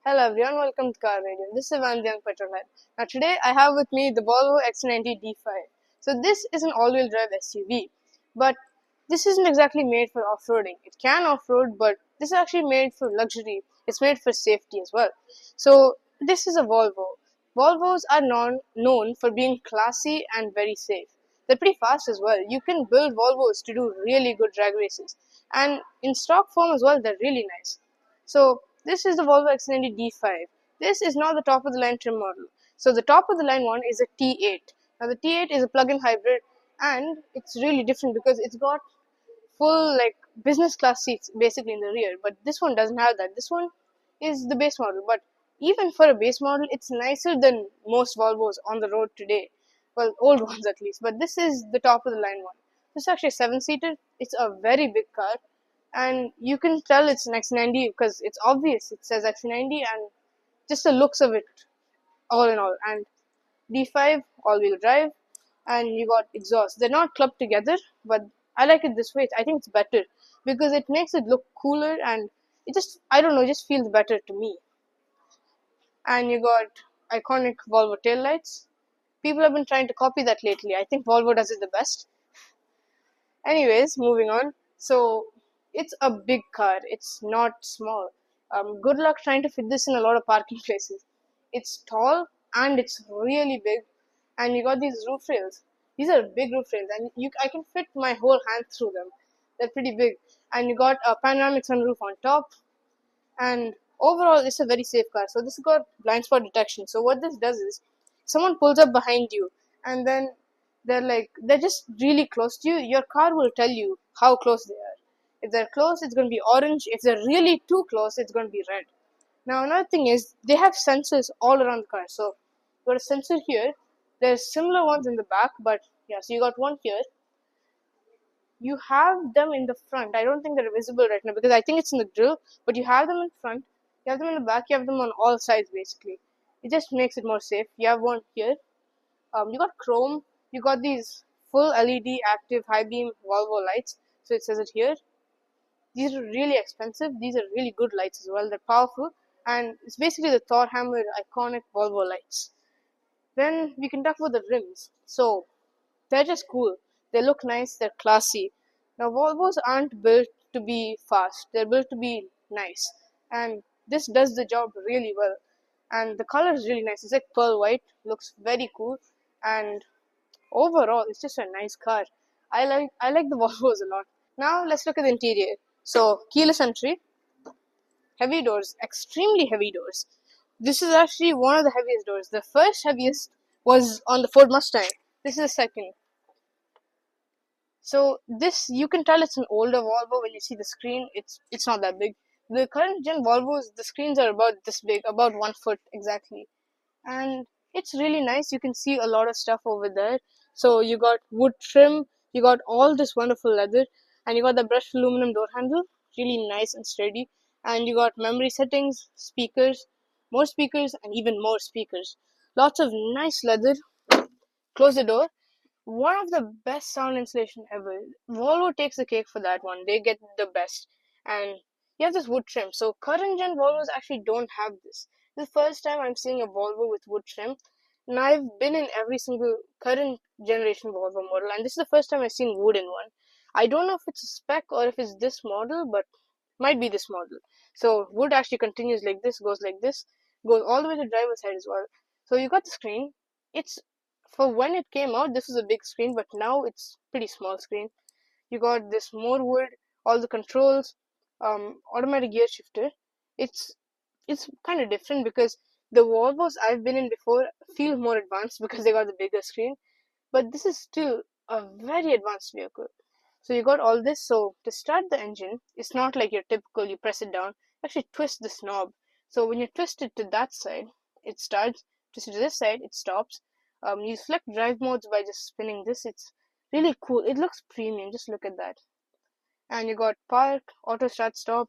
Hello everyone, welcome to Car Radio. This is Van the Young Petrol Head. Now today I have with me the Volvo XC90 D5. So this is an all-wheel drive SUV, but this isn't exactly made for off-roading. It can off-road, but this is actually made for luxury. It's made for safety as well. So this is a Volvo. Volvos are known for being classy and very safe. They're pretty fast as well. You can build Volvos to do really good drag races. And in stock form as well, they're really nice. So this is the Volvo XC90 D5. This is not the top of the line trim model. So the top of the line one is a T8. Now the T8 is a plug-in hybrid and it's really different because it's got full like business class seats basically in the rear, but this one doesn't have that. This one is the base model, but even for a base model it's nicer than most Volvos on the road today. Well, old ones at least, but this is the top of the line one. This is actually a 7-seater. It's a very big car and you can tell it's an XC90 because it's obvious. It says XC90 and just the looks of it all in all. And D5 all-wheel drive, and you got exhaust. They're not clubbed together, but I like it this way. I think it's better because it makes it look cooler and it just, I don't know, it just feels better to me. And you got iconic Volvo taillights. People have been trying to copy that lately. I think Volvo does it the best. Anyways, moving on. So it's a big car. It's not small. Good luck trying to fit this in a lot of parking places. It's tall and it's really big. And you got these roof rails. These are big roof rails, and I can fit my whole hand through them. They're pretty big. And you got a panoramic sunroof on top. And overall, it's a very safe car. So this has got blind spot detection. So what this does is, someone pulls up behind you, and then they're just really close to you. Your car will tell you how close they are. If they're close, it's going to be orange. If they're really too close, it's going to be red. Now another thing is they have sensors all around the car. So you got a sensor here. There's similar ones in the back, but yeah. So you got one here. You have them in the front. I don't think they're visible right now because I think it's in the grill. But you have them in front. You have them in the back. You have them on all sides basically. It just makes it more safe. You have one here. You got chrome. You got these full LED active high beam Volvo lights. So it says it here. These are really expensive. These are really good lights as well. They're powerful. And it's basically the Thor Hammer iconic Volvo lights. Then we can talk about the rims. So they're just cool. They look nice. They're classy. Now Volvos aren't built to be fast. They're built to be nice. And this does the job really well. And the color is really nice. It's like pearl white. Looks very cool. And overall, it's just a nice car. I like the Volvos a lot. Now let's look at the interior. So keyless entry, heavy doors, extremely heavy doors. This is actually one of the heaviest doors. The first heaviest was on the Ford Mustang. This is the second. So this, you can tell it's an older Volvo when you see the screen. It's not that big. The current gen Volvos, the screens are about this big, about 1 foot exactly, and it's really nice. You can see a lot of stuff over there. So you got wood trim, you got all this wonderful leather, and you got the brushed aluminum door handle, really nice and sturdy. And you got memory settings, speakers, more speakers, and even more speakers. Lots of nice leather. Close the door. One of the best sound insulation ever. Volvo takes the cake for that one. They get the best. And you have this wood trim. So current gen Volvos actually don't have this. This is the first time I'm seeing a Volvo with wood trim. And I've been in every single current generation Volvo model, and this is the first time I've seen wood in one. I don't know if it's a spec or if it's this model, but might be this model. So wood actually continues like this, goes all the way to the driver's side as well. So you got the screen. It's, for when it came out, this was a big screen, but now it's pretty small screen. You got this more wood, all the controls, automatic gear shifter. It's kind of different because the Volvos I've been in before feel more advanced because they got the bigger screen, but this is still a very advanced vehicle. So you got all this. So to start the engine, it's not like your typical you press it down. Actually twist this knob. So when you twist it to that side, it starts. Twist it to this side, it stops. You select drive modes by just spinning this. It's really cool. It looks premium. Just look at that. And you got park, auto start stop,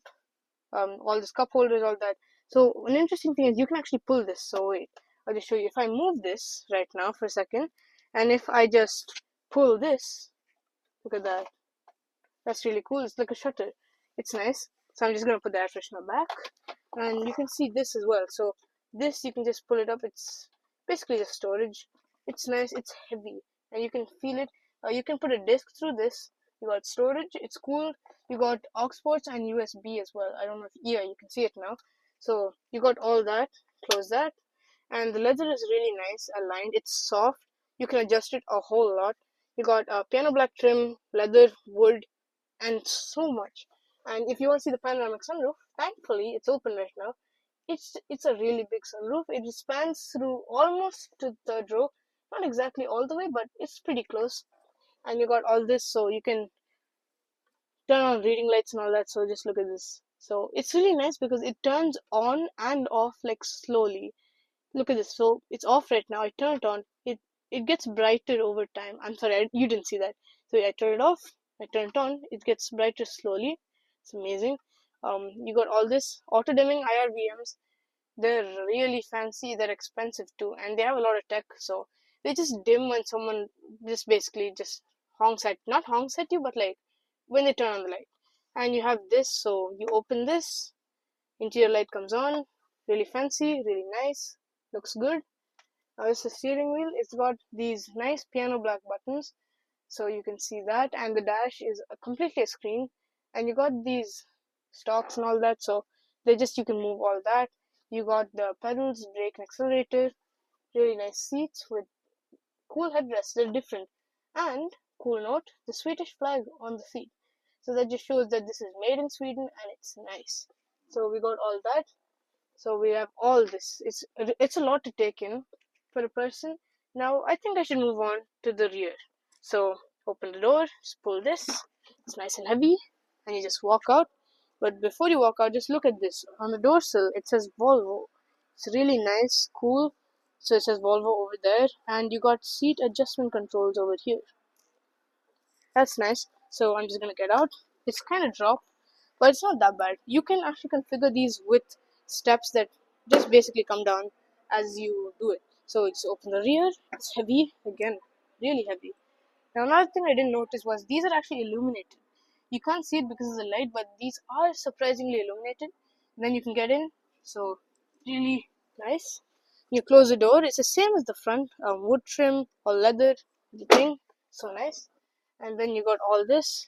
all this cup holders, all that. So an interesting thing is you can actually pull this. So wait, I'll just show you. If I move this right now for a second, and if I just pull this, look at that. That's really cool. It's like a shutter. It's nice. So I'm just gonna put the air freshener back. And you can see this as well. So this, you can just pull it up. It's basically just storage. It's nice, it's heavy, and you can feel it. You can put a disc through this. You got storage, it's cool. You got aux ports and USB as well. I don't know if, yeah, you can see it now. So you got all that. Close that. And the leather is really nice, aligned. It's soft. You can adjust it a whole lot. You got piano black trim, leather, wood, and so much. And if you want to see the panoramic sunroof, thankfully it's open right now. It's a really big sunroof. It spans through almost to the third row, not exactly all the way, but it's pretty close. And you got all this, so you can turn on reading lights and all that. So just look at this. So it's really nice because it turns on and off like slowly. Look at this. So it's off right now. I turn it on. It gets brighter over time. I'm sorry, you didn't see that. So I turn it off. I turn it on. It gets brighter slowly. It's amazing. You got all this auto dimming IRVMs. They're really fancy. They're expensive too, and they have a lot of tech. So they just dim when someone just basically just not honks at you, but like when they turn on the light. And you have this. So you open this. Interior light comes on. Really fancy. Really nice. Looks good. Now this is the steering wheel. It's got these nice piano black buttons, so you can see that, and the dash is completely a screen, and you got these stalks and all that, so you can move all that. You got the pedals, brake and accelerator, really nice seats with cool headrests. They're different, and cool note, the Swedish flag on the seat, so that just shows that this is made in Sweden and it's nice. So we got all that. So we have all this. It's a lot to take in for a person. Now I think I should move on to the rear. So open the door, just pull this. It's nice and heavy, and you just walk out. But before you walk out, just look at this. On the door sill, it says Volvo. It's really nice, cool. So it says Volvo over there, and you got seat adjustment controls over here. That's nice. So I'm just gonna get out. It's kind of drop, but it's not that bad. You can actually configure these with steps that just basically come down as you do it. So it's open the rear. It's heavy again, really heavy. Now another thing I didn't notice was these are actually illuminated. You can't see it because of the light, but these are surprisingly illuminated. Then you can get in. So really nice. You close the door. It's the same as the front. Wood trim or leather, everything. So nice. And then you got all this.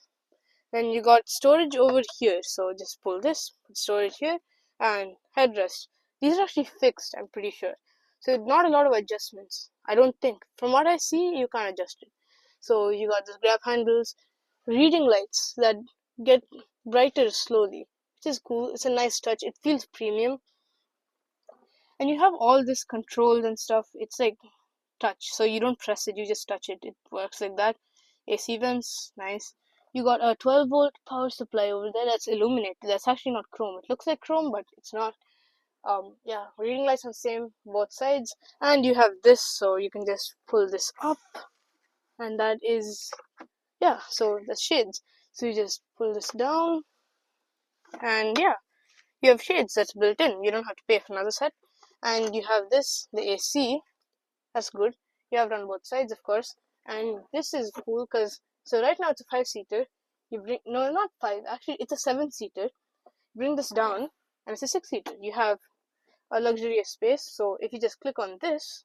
Then you got storage over here. So just pull this, put storage here, and headrest. These are actually fixed, I'm pretty sure. So not a lot of adjustments. I don't think. From what I see, you can't adjust it. So you got this grab handles, reading lights that get brighter slowly, which is cool. It's a nice touch. It feels premium. And you have all this controls and stuff. It's like touch. So you don't press it, you just touch it. It works like that. AC vents, nice. You got a 12-volt power supply over there that's illuminated. That's actually not chrome. It looks like chrome, but it's not. Yeah, reading lights on same both sides. And you have this, so you can just pull this up. And that is, yeah, so the shades. So you just pull this down. And yeah, you have shades that's built in. You don't have to pay for another set. And you have this, the AC. That's good. You have it on both sides, of course. And this is cool because, so right now it's a 5-seater. You bring, no, not 5, actually it's a 7-seater. Bring this down, and it's a 6-seater. You have a luxurious space. So if you just click on this,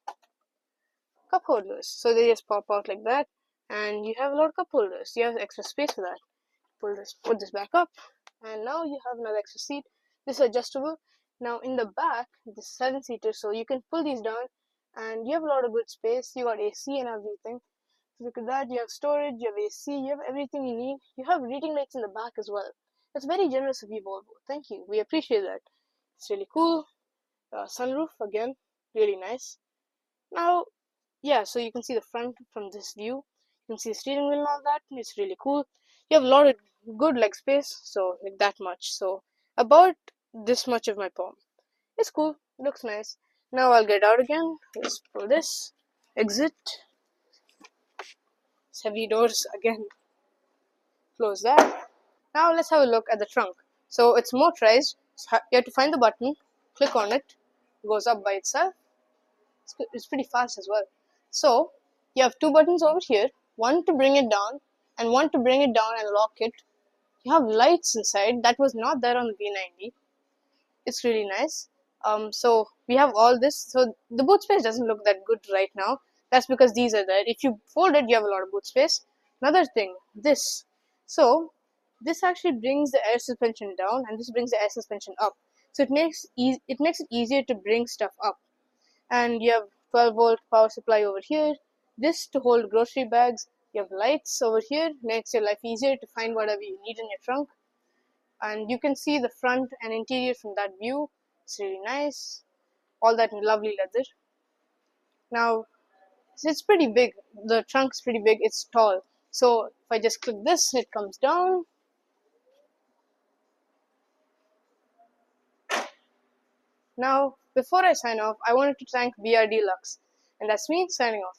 cup holders. So they just pop out like that. And you have a lot of cup holders. You have extra space for that. Put this back up. And now you have another extra seat. This is adjustable. Now in the back, this 7-seater, so you can pull these down. And you have a lot of good space. You got AC and everything. So look at that. You have storage, you have AC, you have everything you need. You have reading lights in the back as well. That's very generous of you, Volvo. Thank you. We appreciate that. It's really cool. Sunroof, again, really nice. Now, yeah, so you can see the front from this view. You can see the steering wheel and all that. It's really cool. You have a lot of good leg space, so like that much. So about this much of my palm. It's cool. It looks nice. Now I'll get out again. Let's pull this. Exit. It's heavy doors again. Close that. Now let's have a look at the trunk. So it's motorized. You have to find the button, click on it. It goes up by itself. It's pretty fast as well. So you have 2 buttons over here. One to bring it down and one to bring it down and lock it. You have lights inside. That was not there on the V90. It's really nice. So we have all this. So the boot space doesn't look that good right now. That's because these are there. If you fold it, you have a lot of boot space. Another thing, this. So this actually brings the air suspension down, and this brings the air suspension up. So it makes it easier to bring stuff up. And you have 12-volt power supply over here. This to hold grocery bags. You have lights over here. Makes your life easier to find whatever you need in your trunk. And you can see the front and interior from that view. It's really nice. All that lovely leather. Now it's pretty big. The trunk's pretty big. It's tall. So if I just click this, it comes down. Now before I sign off, I wanted to thank BRD Lux, and that's me signing off.